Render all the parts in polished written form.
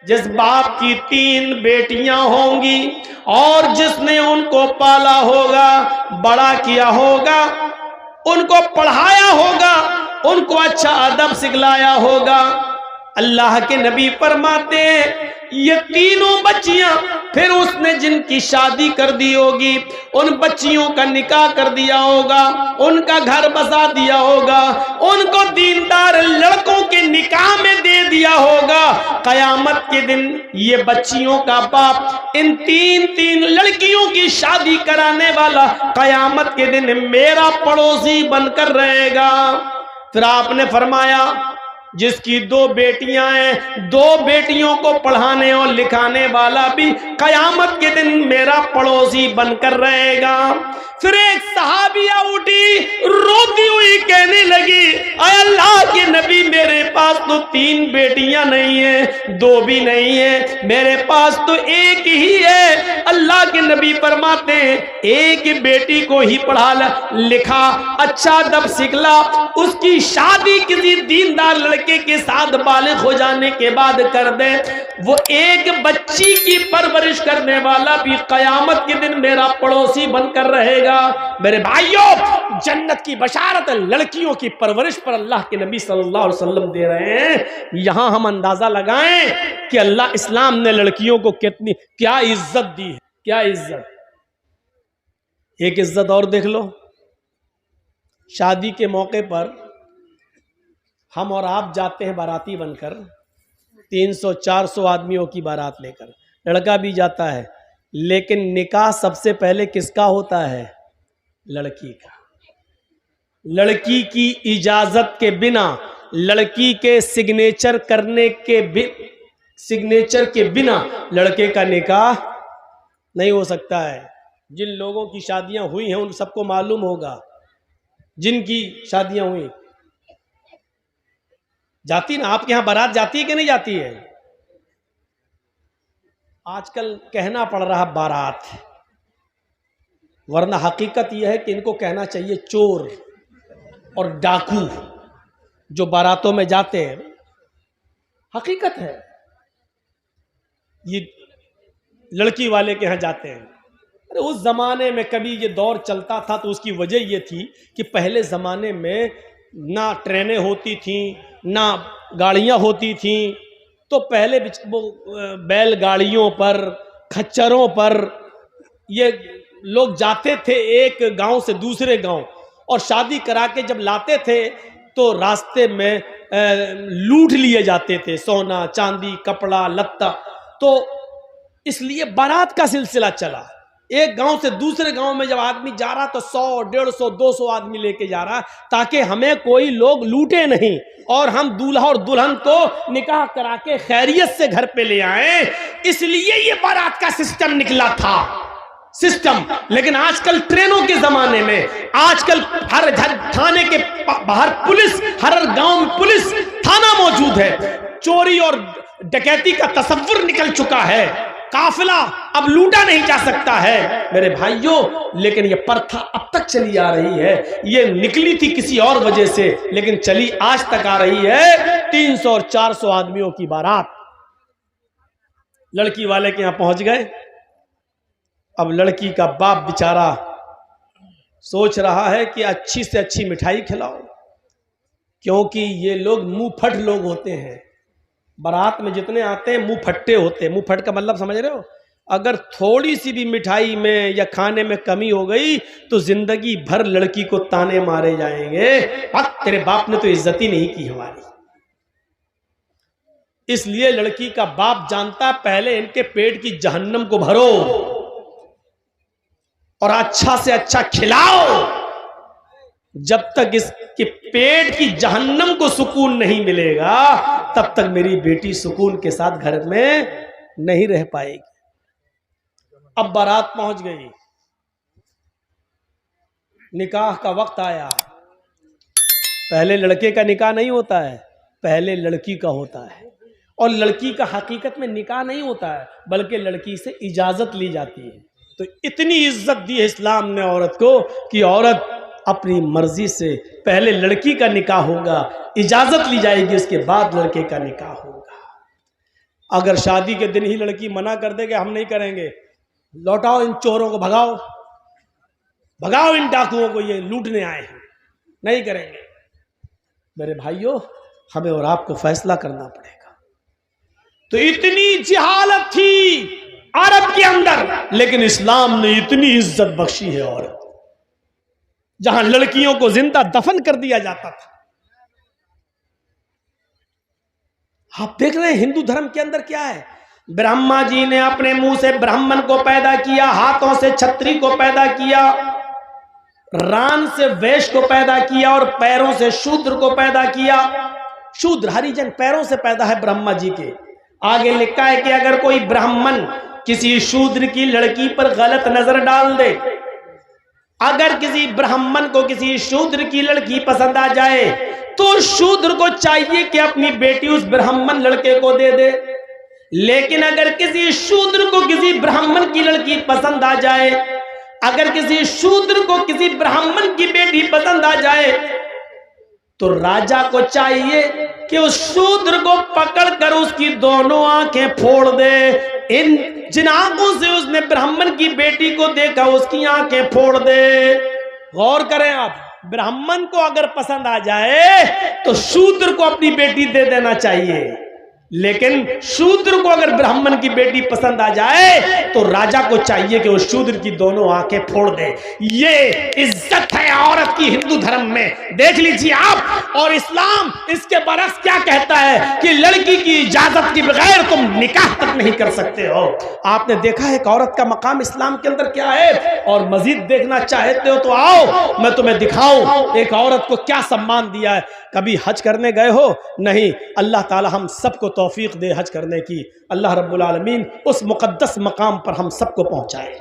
جس باپ کی 3 بیٹیاں ہوں گی اور جس نے ان کو پالا ہوگا، بڑا کیا ہوگا، ان کو پڑھایا ہوگا، ان کو اچھا ادب سکھلایا ہوگا، اللہ کے نبی فرماتے ہیں یہ تینوں بچیاں پھر اس نے جن کی شادی کر دی ہوگی، ان بچیوں کا نکاح کر دیا ہوگا، ان کا گھر بسا دیا ہوگا، ان کو دیندار لڑکوں کے نکاح میں دے دیا ہوگا، قیامت کے دن یہ بچیوں کا باپ ان 3 لڑکیوں کی شادی کرانے والا قیامت کے دن میرا پڑوسی بن کر رہے گا۔ پھر آپ نے فرمایا جس کی 2 بیٹیاں ہیں، 2 بیٹیوں کو پڑھانے اور لکھانے والا بھی قیامت کے دن میرا پڑوسی بن کر رہے گا۔ پھر ایک صحابیہ اٹھی روتی ہوئی کہنے لگی اے اللہ کے نبی میرے پاس تو 3 بیٹیاں نہیں ہیں، 2 بھی نہیں ہیں، میرے پاس تو ایک ہی ہے۔ اللہ کے نبی فرماتے ہیں ایک بیٹی کو ہی پڑھا لکھا، اچھا ادب سکھلا، اس کی شادی کسی دیندار لڑکے کے ساتھ بالغ ہو جانے کے بعد کر دے، وہ ایک بچی کی پرورش کرنے والا بھی قیامت کے دن میرا پڑوسی بن کر رہے گا۔ میرے بھائیوں، جنت کی بشارت لڑکیوں کی پرورش پر اللہ کے نبی صلی اللہ علیہ وسلم دے رہے ہیں۔ یہاں ہم اندازہ لگائیں کہ اللہ اسلام نے لڑکیوں کو کیا عزت دی ہے، کیا عزت۔ ایک عزت اور دیکھ لو، شادی کے موقع پر ہم اور آپ جاتے ہیں باراتی بن کر، 300-400 آدمیوں کی بارات لے کر، لڑکا بھی جاتا ہے، لیکن نکاح سب سے پہلے کس کا ہوتا ہے؟ لڑکی کا۔ لڑکی کی اجازت کے بنا، لڑکی کے سگنیچر کے بنا لڑکے کا نکاح نہیں ہو سکتا ہے۔ جن لوگوں کی شادیاں ہوئی ہیں ان سب کو معلوم ہوگا، جن کی شادیاں ہوئی جاتی نا، آپ کے ہاں بارات جاتی ہے کہ نہیں جاتی ہے؟ آج کل کہنا پڑ رہا بارات، ورنہ حقیقت یہ ہے کہ ان کو کہنا چاہیے چور اور ڈاکو جو باراتوں میں جاتے ہیں۔ حقیقت ہے یہ لڑکی والے کے ہاں جاتے ہیں۔ اس زمانے میں کبھی یہ دور چلتا تھا تو اس کی وجہ یہ تھی کہ پہلے زمانے میں نہ ٹرینیں ہوتی تھیں نہ گاڑیاں ہوتی تھیں، تو پہلے بیل گاڑیوں پر، کھچروں پر یہ لوگ جاتے تھے ایک گاؤں سے دوسرے گاؤں، اور شادی کرا کے جب لاتے تھے تو راستے میں لوٹ لیے جاتے تھے، سونا چاندی کپڑا لتا۔ تو اس لیے بارات کا سلسلہ چلا، ایک گاؤں سے دوسرے گاؤں میں جب آدمی جا رہا تو 100 150 200 آدمی لے کے جا رہا، تاکہ ہمیں کوئی لوگ لوٹے نہیں اور ہم دولہا اور دلہن کو نکاح کرا کے خیریت سے گھر پہ لے آئیں۔ اس لیے یہ بارات کا سسٹم نکلا تھا، سسٹم۔ لیکن آج کل ٹرینوں کے زمانے میں، آج کل ہر تھانے کے باہر پولیس، ہر گاؤں میں پولیس تھانہ موجود ہے، چوری اور ڈکیتی کا تصور نکل چکا ہے، قافلہ اب لوٹا نہیں جا سکتا ہے میرے بھائیوں۔ لیکن یہ پرتھا اب تک چلی آ رہی ہے، یہ نکلی تھی کسی اور وجہ سے لیکن چلی آج تک آ رہی ہے۔ 300 اور 400 آدمیوں کی بارات لڑکی والے کے یہاں پہنچ گئے۔ اب لڑکی کا باپ بیچارہ سوچ رہا ہے کہ اچھی سے اچھی مٹھائی کھلاؤ، کیونکہ یہ لوگ منہ پھٹ لوگ ہوتے ہیں، بارات میں جتنے آتے ہیں منہ پھٹے ہوتے ہیں۔ منہ پھٹ کا مطلب سمجھ رہے ہو؟ اگر تھوڑی سی بھی مٹھائی میں یا کھانے میں کمی ہو گئی تو زندگی بھر لڑکی کو تانے مارے جائیں گے، تیرے باپ نے تو عزت ہی نہیں کی ہماری۔ اس لیے لڑکی کا باپ جانتا پہلے ان کے پیٹ کی جہنم کو بھرو اور اچھا سے اچھا کھلاؤ، جب تک اس کے پیٹ کی جہنم کو سکون نہیں ملے گا تب تک میری بیٹی سکون کے ساتھ گھر میں نہیں رہ پائے گی۔ اب بارات پہنچ گئی، نکاح کا وقت آیا۔ پہلے لڑکے کا نکاح نہیں ہوتا ہے، پہلے لڑکی کا ہوتا ہے، اور لڑکی کا حقیقت میں نکاح نہیں ہوتا ہے بلکہ لڑکی سے اجازت لی جاتی ہے۔ تو اتنی عزت دی ہے اسلام نے عورت کو کہ عورت اپنی مرضی سے پہلے لڑکی کا نکاح ہوگا، اجازت لی جائے گی، اس کے بعد لڑکے کا نکاح ہوگا۔ اگر شادی کے دن ہی لڑکی منع کر دے کہ ہم نہیں کریں گے، لوٹاؤ ان چوروں کو، بھگاؤ بھگاؤ ان ڈاکوؤں کو، یہ لوٹنے آئے ہیں، نہیں کریں گے، میرے بھائیوں ہمیں اور آپ کو فیصلہ کرنا پڑے گا۔ تو اتنی جہالت تھی عرب کے اندر، لیکن اسلام نے اتنی عزت بخشی ہے عورت، جہاں لڑکیوں کو زندہ دفن کر دیا جاتا تھا۔ آپ دیکھ رہے ہیں ہندو دھرم کے اندر کیا ہے، برہما جی نے اپنے منہ سے برہمن کو پیدا کیا، ہاتھوں سے چھتری کو پیدا کیا، ران سے ویش کو پیدا کیا، اور پیروں سے شودر کو پیدا کیا۔ شودر ہریجن پیروں سے پیدا ہے برہما جی کے۔ آگے لکھا ہے کہ اگر کوئی برہمن کسی شودر کی لڑکی پر غلط نظر ڈال دے، اگر کسی برہمن کو کسی شودر کی لڑکی پسند آ جائے تو شودر کو چاہیے کہ اپنی بیٹی اس برہمن لڑکے کو دے دے، لیکن اگر کسی شودر کو کسی برہمن کی لڑکی پسند آ جائے، اگر کسی شودر کو کسی برہمن کی بیٹی پسند آ جائے تو راجا کو چاہیے کہ اس شودر کو پکڑ کر اس کی دونوں آنکھیں پھوڑ دے۔ جن آنکھوں سے اس نے برہمن کی بیٹی کو دیکھا اس کی آنکھیں پھوڑ دے۔ غور کریں آپ، برہمن کو اگر پسند آ جائے تو شودر کو اپنی بیٹی دے دینا چاہیے، لیکن شودر کو اگر برہمن کی بیٹی پسند آ جائے تو راجا کو چاہیے کہ وہ شودر کی دونوں آنکھیں پھوڑ دے۔ یہ عزت ہے عورت کی ہندو دھرم میں، دیکھ لیجیے آپ۔ اور اسلام اس کے برعکس کیا کہتا ہے کہ لڑکی کی اجازت کے بغیر تم نکاح تک نہیں کر سکتے ہو۔ آپ نے دیکھا ہے کہ عورت کا مقام اسلام کے اندر کیا ہے، اور مزید دیکھنا چاہتے ہو تو آؤ میں تمہیں دکھاؤں ایک عورت کو کیا سمان دیا ہے۔ کبھی حج کرنے گئے ہو؟ نہیں، اللہ تعالی ہم سب کو توفیق دے حج کرنے کی، اللہ رب العالمین اس مقدس مقام پر ہم سب کو پہنچائے۔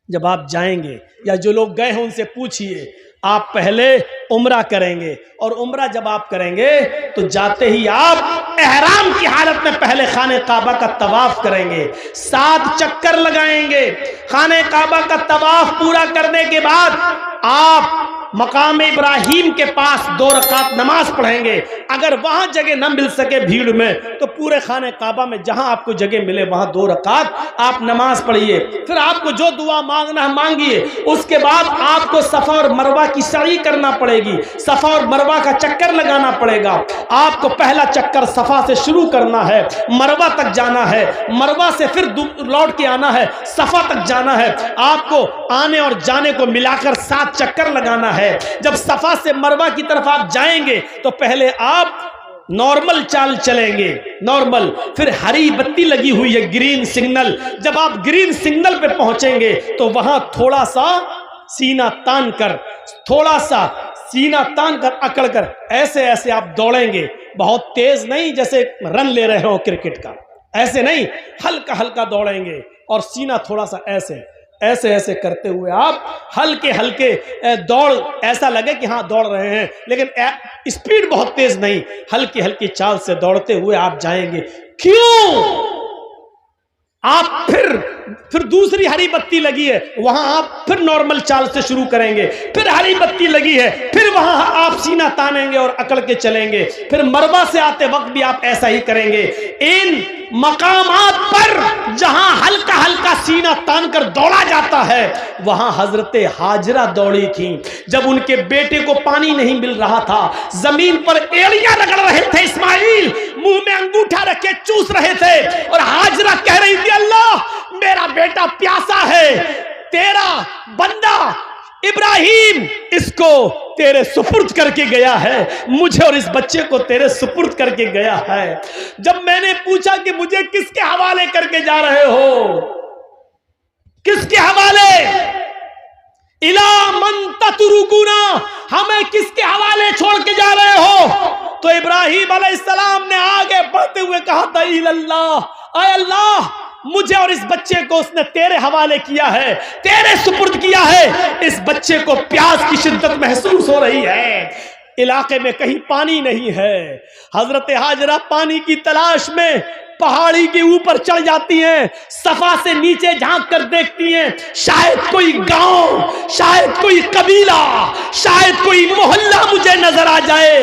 جب آپ جائیں گے یا جو لوگ گئے ہیں ان سے پوچھئے، آپ پہلے عمرہ کریں گے، اور عمرہ جب آپ کریں گے تو جاتے ہی آپ احرام کی حالت میں پہلے خانہ کعبہ کا طواف کریں گے، 7 چکر لگائیں گے۔ خانہ کعبہ کا طواف پورا کرنے کے بعد آپ مقام ابراہیم کے پاس 2 رکعت نماز پڑھیں گے۔ اگر وہاں جگہ نہ مل سکے بھیڑ میں تو پورے خانہ کعبہ میں جہاں آپ کو جگہ ملے وہاں 2 رکعت آپ نماز پڑھیے۔ پھر آپ کو جو دعا مانگنا ہے مانگیے۔ اس کے بعد آپ کو صفا اور مروہ کی سعی کرنا پڑے گی، صفا اور مروہ کا چکر لگانا پڑے گا۔ آپ کو پہلا چکر صفا سے شروع کرنا ہے، مروہ تک جانا ہے، مروہ سے پھر لوٹ کے آنا ہے، صفا تک جانا ہے۔ آپ کو آنے اور جانے کو ملا کر 7 چکر لگانا ہے۔ جب صفا سے مروہ کی طرف آپ جائیں گے تو پہلے آپ نارمل چال چلیں گے، نارمل، پھر ہری بتی لگی ہوئی ہے گرین سگنل، جب آپ گرین سگنل پہ پہنچیں گے تو وہاں تھوڑا سا سینہ تان کر، تھوڑا سا سینہ تان کر اکڑ کر ایسے ایسے آپ دوڑیں گے، بہت تیز نہیں جیسے رن لے رہے ہو کرکٹ کا، ایسے نہیں، ہلکا ہلکا دوڑیں گے، اور سینہ تھوڑا سا ایسے ایسے ایسے کرتے ہوئے آپ ہلکے ہلکے دوڑ، ایسا لگے کہ ہاں دوڑ رہے ہیں لیکن اسپیڈ بہت تیز نہیں، ہلکی ہلکی چال سے دوڑتے ہوئے آپ جائیں گے۔ کیوں؟ آپ پھر دوسری ہری بتی لگی ہے وہاں آپ پھر نارمل چال سے شروع کریں گے، پھر ہری بتی لگی ہے پھر وہاں آپ سینہ تانیں گے اور اکڑ کے چلیں گے، پھر مروہ سے آتے وقت بھی آپ ایسا ہی کریں گے۔ ان مقامات پر جہاں ہلکا ہلکا سینہ تان کر دوڑا جاتا ہے وہاں حضرت ہاجرہ دوڑی تھیں، جب ان کے بیٹے کو پانی نہیں مل رہا تھا، زمین پر ایڑیاں رگڑ رہے تھے اسماعیل، منہ میں انگوٹھا رکھے چوس رہے تھے، اور ہاجرہ کہہ رہی تھی اللہ میرا بیٹا پیاسا ہے، تیرا بندہ ابراہیم اس کو تیرے سپرد کر کے گیا ہے، مجھے اور اس بچے کو تیرے سپرد کر کے گیا ہے۔ جب میں نے پوچھا کہ مجھے کس کے حوالے کر کے جا رہے ہو، کس کے حوالے، اِلَى مَن تَتْرُكُونَ، ہمیں کس کے حوالے چھوڑ کے جا رہے ہو، تو ابراہیم علیہ السلام نے آگے بڑھتے ہوئے کہا تھا اللہ، اے اللہ مجھے اور اس بچے کو اس نے تیرے حوالے کیا ہے، تیرے سپرد کیا ہے، اس بچے کو پیاس کی شدت محسوس ہو رہی ہے، علاقے میں کہیں پانی نہیں ہے۔ حضرت ہاجرہ پانی کی تلاش میں پہاڑی کے اوپر چڑھ جاتی ہیں، صفا سے نیچے جھانک کر دیکھتی ہیں، شاید کوئی گاؤں، شاید کوئی قبیلہ، شاید کوئی محلہ مجھے نظر آ جائے۔